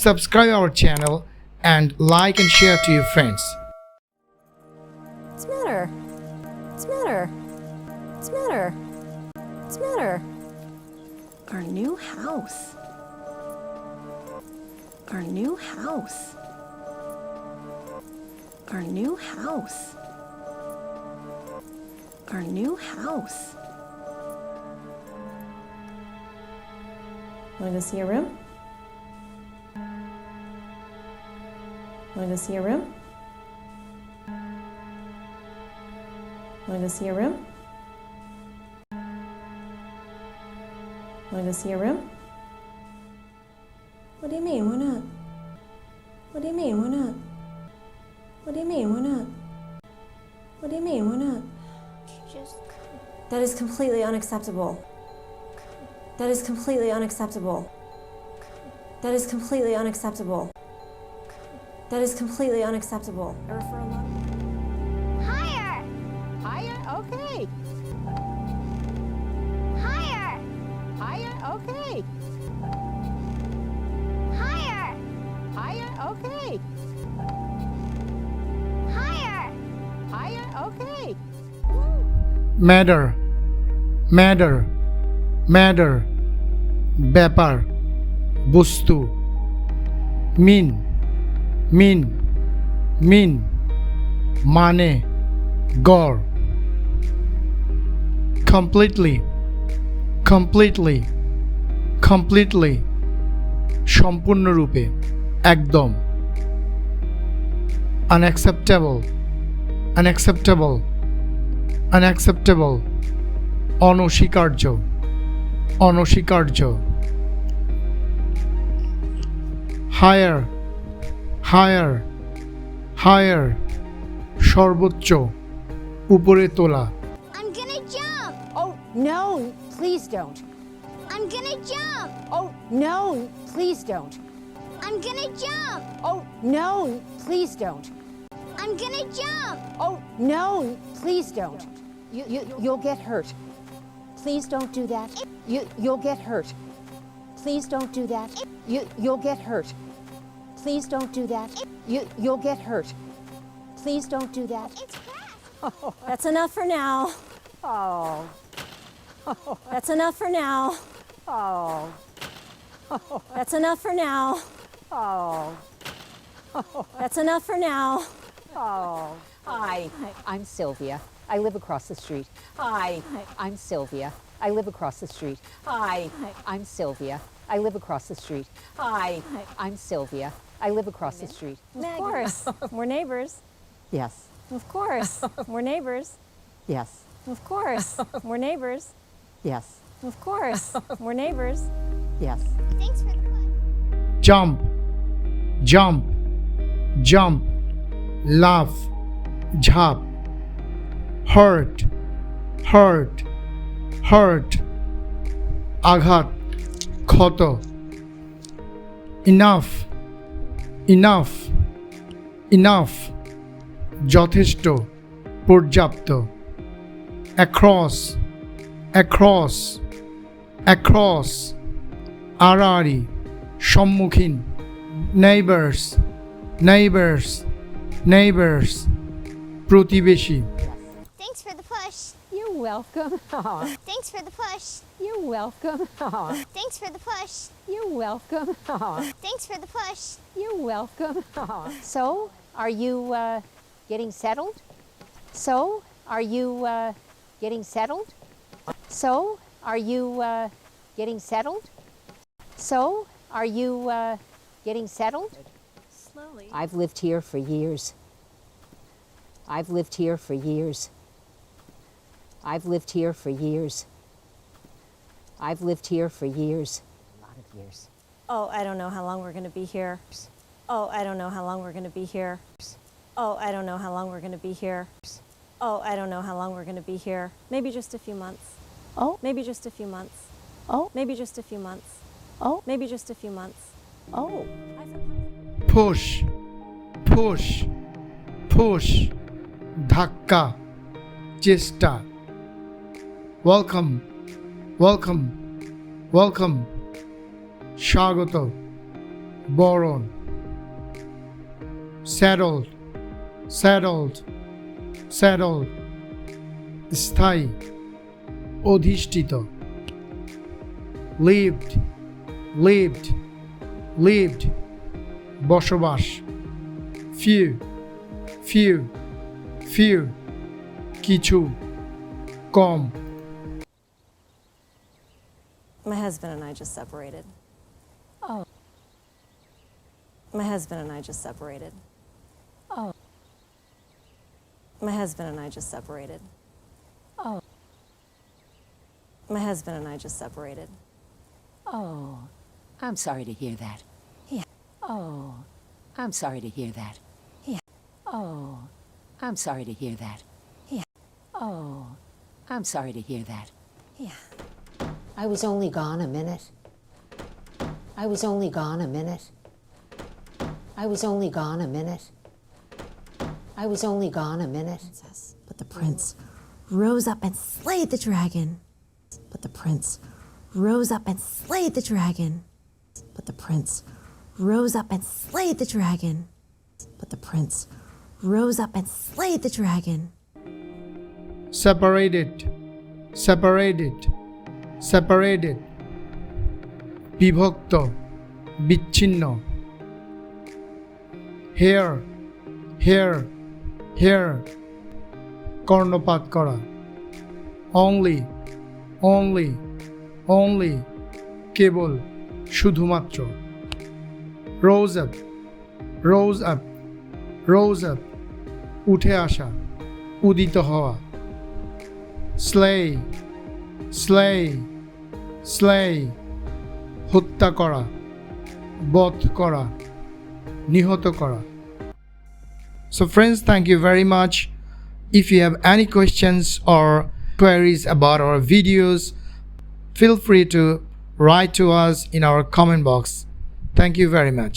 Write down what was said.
subscribe our channel and like and share to your friends. What's the matter? What's the matter? What's the matter? What's the matter? Our new house. Our new house. Our new house. Our new house. Want to go see your room? Want to go see your room? Want to go see your room? Want to go see your room? What do you mean, why not? What do you mean, why not? What do you mean, why not? What do you mean, why not? That is completely unacceptable. That is completely unacceptable. That is completely unacceptable. That is completely unacceptable. I refer a lot. Higher! Higher? Okay. Higher! Higher? Okay. Higher! Higher? Okay. Higher! Higher? Okay. Matter, matter, matter, ব্যাপার, বস্তু, mean, mean, mean, মানে, গড়, completely, completely, completely, সম্পূর্ণরূপে, একদম, unacceptable, unacceptable, unacceptable, অনস্বীকার্য, অনস্বীকার্য, higher, higher, higher, সর্বোচ্চ, উপরে তোলা, I'm gonna jump! Oh, no, please don't. I'm gonna jump! Oh, no, please don't. I'm gonna jump! Oh, no, please don't. I'm gonna jump! Oh, no, please don't. You'll get hurt. Please don't do that. You'll get hurt. Please don't do that. You'll get hurt. Please don't do that. You'll get hurt. Please don't do that. It's fast! That's enough for now. Oh, That's enough for now. oh, That's enough for now. oh, That's enough for now. oh. Hi, I'm Sylvia. I live across the street. Hi, I'm Sylvia. I live across the street. Hi, I'm Sylvia. I live across the street. Hi, I'm Sylvia. I live across the street. Of course. We're neighbors. Yes, Of course. We're neighbors. yes, Of course. We're neighbors. yes, Of course. We're neighbors. yes. Thanks for the push. jump, jump, jump, laugh, ঝাঁপ, hurt, hurt, hurt, আঘাত, ক্ষত, enough, enough, enough, যথেষ্ট, পর্যাপ্ত, across, across, across, আড়াআড়ি, সম্মুখীন, neighbors, neighbors, neighbors, প্রতিবেশী, Thanks for the push. You're welcome. Thanks for the push. You're welcome. Thanks for the push. You're welcome. Thanks for the push. You're welcome. So, are you getting settled? So, are you getting settled? So, are you getting settled? So, are you getting settled? Slowly. I've lived here for years. I've lived here for years. I've lived here for years. I've lived here for years. A lot of years. Oh, I don't know how long we're going to be here. Oh, I don't know how long we're going to be here. Oh, I don't know how long we're going to be here. Oh, I don't know how long we're going to be here. Maybe just a few months. Oh. Maybe just a few months. Oh. Maybe just a few months. Oh. Maybe just a few months. Oh. push, push, push, ধাক্কা, চেষ্টা, welcome, welcome, welcome, স্বাগত, বরণ, settled, settled, settled, স্থায়ী, অধিষ্ঠিত, lived, lived, lived, বসবাস, few, few, few, কিছু, কম. My husband and I just separated. Oh. My husband and I just separated. Oh. My husband and I just separated. Oh. My husband and I just separated. Oh, I'm sorry to hear that. Yeah. Oh, I'm sorry to hear that. Yeah. Oh, I'm sorry to hear that. Yeah. Oh, I'm sorry to hear that. Yeah. I was only gone a minute. I was only gone a minute. I was only gone a minute. I was only gone a minute. But the prince rose up and slayed the dragon. But the prince rose up and slayed the dragon. But the prince rose up and slayed the dragon. But the prince rose up and slayed the dragon. Separated, separated, separated, বিভক্ত, বিচ্ছিন্ন, here, here, here, কর্ণপাত করা, only, only, only, কেবল, শুধুমাত্র, rose up, rose up, rose up, উঠে আসা, উদিত হওয়া, slay, slay, slay, হত্যা করা, বধ করা, নিহত করা. So friends, thank you very much. If you have any questions or queries about our videos, feel free to write to us in our comment box. Thank you very much.